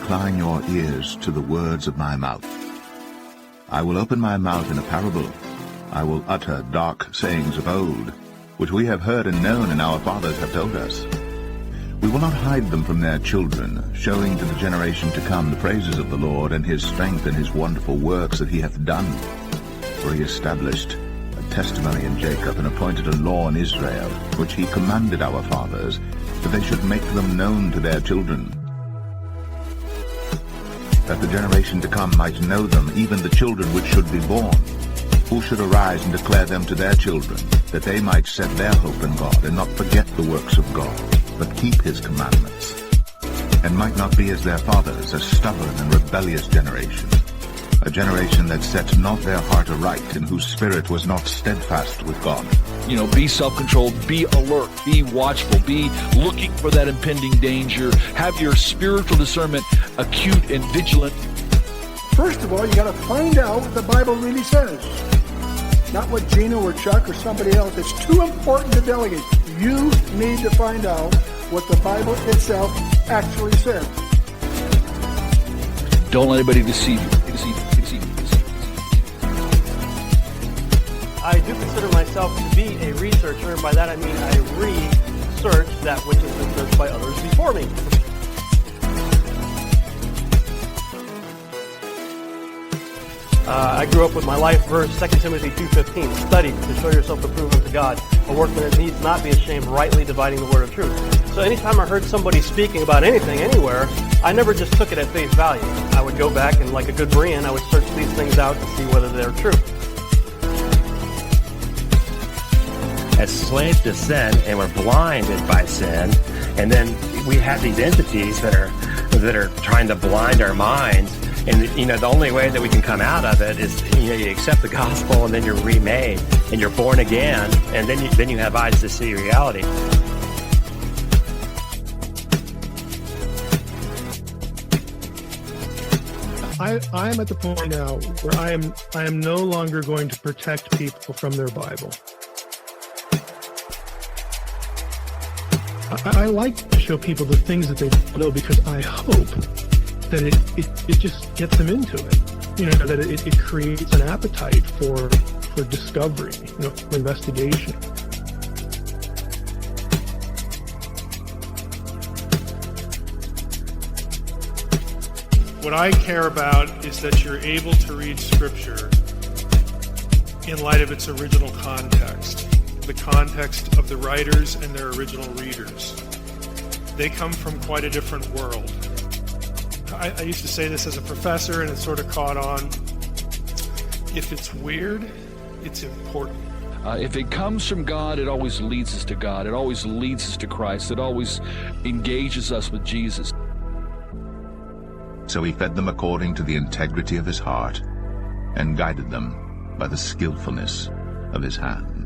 incline your ears to the words of my mouth. I will open my mouth in a parable. I will utter dark sayings of old, which we have heard and known, and our fathers have told us. We will not hide them from their children, showing to the generation to come the praises of the Lord, and his strength and his wonderful works that he hath done. For he established a testimony in Jacob, and appointed a law in Israel, which he commanded our fathers, that they should make them known to their children, that the generation to come might know them, even the children which should be born, who should arise and declare them to their children, that they might set their hope in God, and not forget the works of God, but keep his commandments, and might not be as their fathers, a stubborn and rebellious generation, a generation that set not their heart aright, and whose spirit was not steadfast with God. Be self-controlled, be alert, be watchful, be looking for that impending danger. Have your spiritual discernment acute and vigilant. First of all, you got to find out what the Bible really says. Not what Gino or Chuck or somebody else. It's too important to delegate. You need to find out what the Bible itself actually says. Don't let anybody deceive you. I do consider myself to be a researcher. By that I mean I research that which has been searched by others before me. I grew up with my life verse, 2 Timothy 2:15. Study to show yourself approved unto God, a workman that needs not be ashamed, rightly dividing the word of truth. So anytime I heard somebody speaking about anything, anywhere, I never just took it at face value. I would go back and, like a good Berean, I would search these things out to see whether they're true. As slaves to sin, and we're blinded by sin, and then we have these entities that are trying to blind our minds. And the only way that we can come out of it is you accept the gospel, and then you're remade, and you're born again, and then you have eyes to see reality. I am at the point now where I am no longer going to protect people from their Bible. I like to show people the things that they don't know, because I hope that it just gets them into it. That it creates an appetite for discovery, for investigation. What I care about is that you're able to read Scripture in light of its original context, the context of the writers and their original readers. They come from quite a different world. I used to say this as a professor, and it sort of caught on. If it's weird, it's important. If it comes from God, it always leads us to God. It always leads us to Christ. It always engages us with Jesus. So he fed them according to the integrity of his heart, and guided them by the skillfulness of his hand.